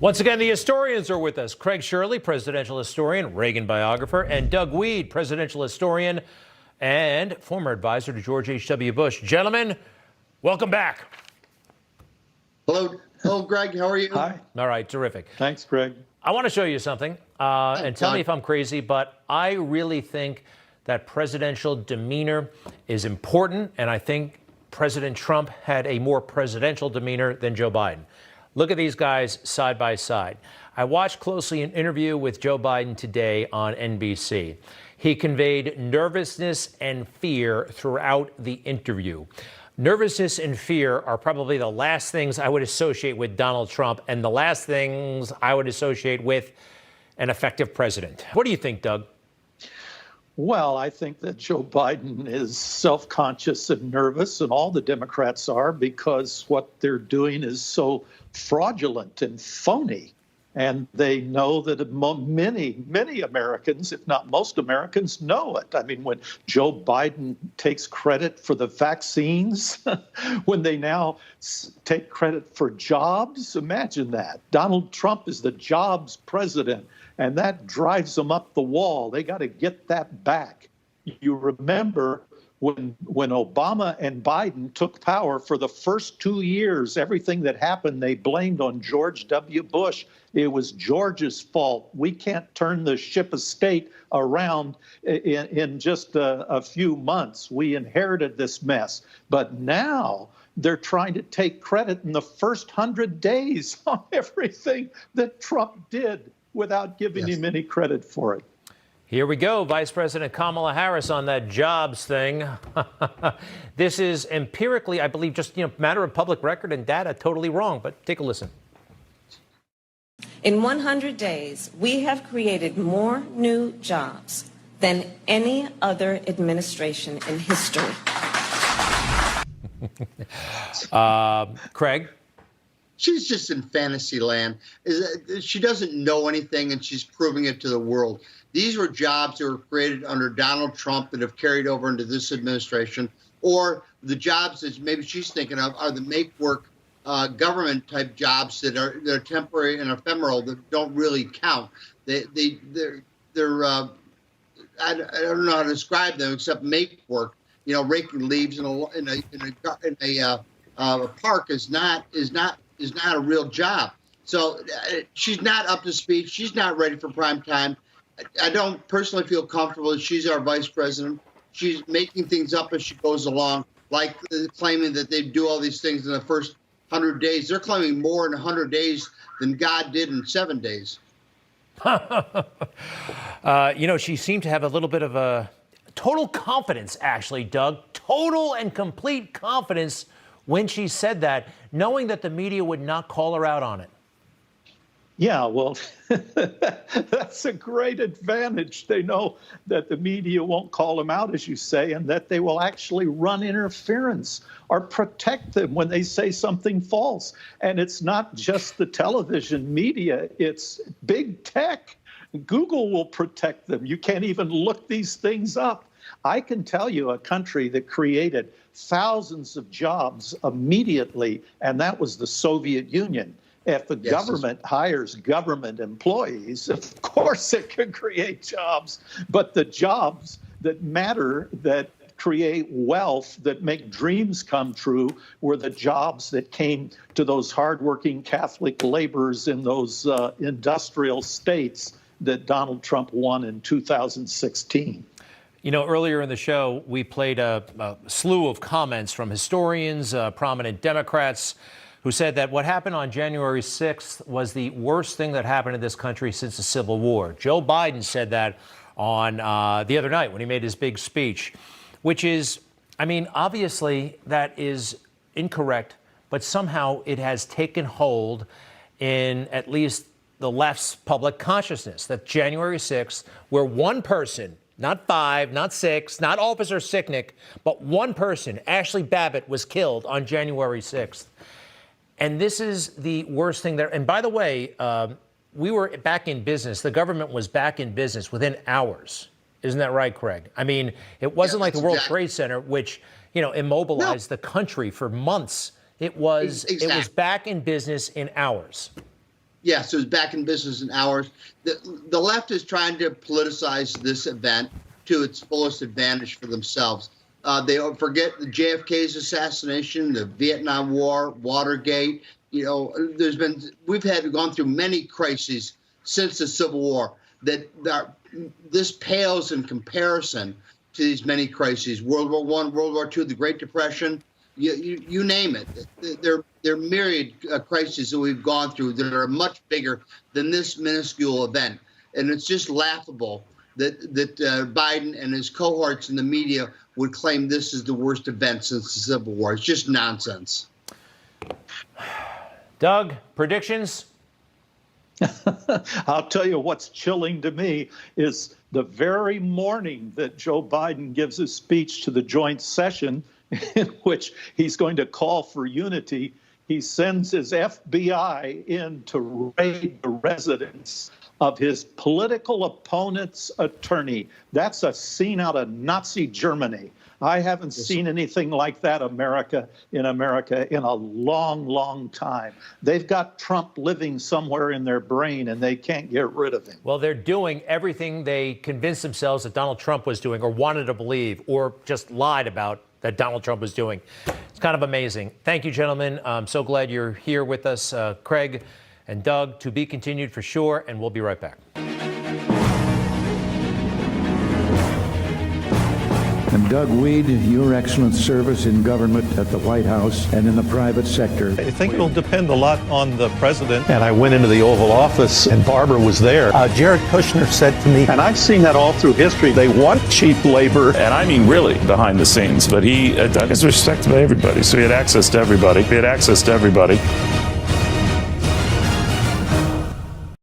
Once again, the historians are with us. Craig Shirley, presidential historian, Reagan biographer, and Doug Wead, presidential historian and former advisor to George H.W. Bush. Gentlemen, welcome back. Hello, Greg. How are you? Hi. All right, terrific. Thanks, Greg. I want to show you something, and tell me if I'm crazy, but I really think that presidential demeanor is important, and I think President Trump had a more presidential demeanor than Joe Biden. Look at these guys side by side. I watched closely an interview with Joe Biden today on NBC. He conveyed nervousness and fear throughout the interview. Nervousness and fear are probably the last things I would associate with Donald Trump and the last things I would associate with an effective president. What do you think, Doug? Well, I think that Joe Biden is self-conscious and nervous, and all the Democrats are, because what they're doing is so fraudulent and phony. And they know that many Americans, if not most Americans, know it. I mean, when Joe Biden takes credit for the vaccines, when they now take credit for jobs, imagine that. Donald Trump is the jobs president, and that drives them up the wall. They got to get that back. You remember when Obama and Biden took power, for the first 2 years, everything that happened, they blamed on George W. Bush. It was George's fault. We can't turn the ship of state around in just a few months. We inherited this mess. But now they're trying to take credit in the first 100 days on everything that Trump did without giving him any credit for it. Here we go, Vice President Kamala Harris on that jobs thing. This is empirically, I believe, just matter of public record and data, totally wrong. But take a listen. In 100 days, we have created more new jobs than any other administration in history. Craig? She's just in fantasy land. She doesn't know anything, and she's proving it to the world. These were jobs that were created under Donald Trump that have carried over into this administration, or the jobs that maybe she's thinking of are the make-work government type jobs that are temporary and ephemeral, that don't really count. They're I don't know how to describe them except make work. You know, raking leaves in a park is not a real job. So she's not up to speed. She's not ready for prime time. I don't personally feel comfortable that she's our vice president. She's making things up as she goes along, like claiming that they do all these things in the first 100 days. They're claiming more in 100 days than God did in 7 days. She seemed to have a little bit of a total confidence, actually, Doug. Total and complete confidence when she said that, knowing that the media would not call her out on it. Yeah, well, that's a great advantage. They know that the media won't call them out, as you say, and that they will actually run interference or protect them when they say something false. And it's not just the television media, it's big tech. Google will protect them. You can't even look these things up. I can tell you a country that created thousands of jobs immediately, and that was the Soviet Union. If the government hires government employees, of course it can create jobs. But the jobs that matter, that create wealth, that make dreams come true, were the jobs that came to those hardworking Catholic laborers in those industrial states that Donald Trump won in 2016. You know, earlier in the show, we played a slew of comments from historians, prominent Democrats, who said that what happened on January 6th was the worst thing that happened in this country since the Civil War. Joe Biden said that on the other night when he made his big speech, which is, I mean, obviously that is incorrect, but somehow it has taken hold in at least the left's public consciousness that January 6th, where one person, not 5, not 6, not Officer Sicknick, but one person, Ashley Babbitt, was killed on January 6th. And this is the worst thing there. And by the way, we were back in business. The government was back in business within hours. Isn't that right, Craig? I mean, it wasn't like the World Trade Center, which, immobilized the country for months. It was back in business in hours. Yes, it was back in business in hours. The left is trying to politicize this event to its fullest advantage for themselves. They forget the JFK's assassination, the Vietnam War, Watergate. You know, we've gone through many crises since the Civil War this pales in comparison to these many crises. World War I, World War II, the Great Depression, you name it. There are myriad crises that we've gone through that are much bigger than this minuscule event. And it's just laughable that Biden and his cohorts in the media would claim this is the worst event since the Civil War. It's just nonsense. Doug, predictions? I'll tell you what's chilling to me is the very morning that Joe Biden gives his speech to the joint session in which he's going to call for unity, he sends his FBI in to raid the residence of his political opponent's attorney. That's a scene out of Nazi Germany. I haven't seen anything like that in America in a long, long time. They've got Trump living somewhere in their brain, and they can't get rid of him. Well, they're doing everything they convinced themselves that Donald Trump was doing or wanted to believe or just lied about that Donald Trump was doing. It's kind of amazing. Thank you, gentlemen. I'm so glad you're here with us. Craig and Doug, to be continued for sure, and we'll be right back. And Doug Wead, your excellent service in government at the White House and in the private sector. I think it'll depend a lot on the president. And I went into the Oval Office and Barbara was there. Jared Kushner said to me, and I've seen that all through history, they want cheap labor. And I mean really behind the scenes, but he is respected by everybody. So he had access to everybody.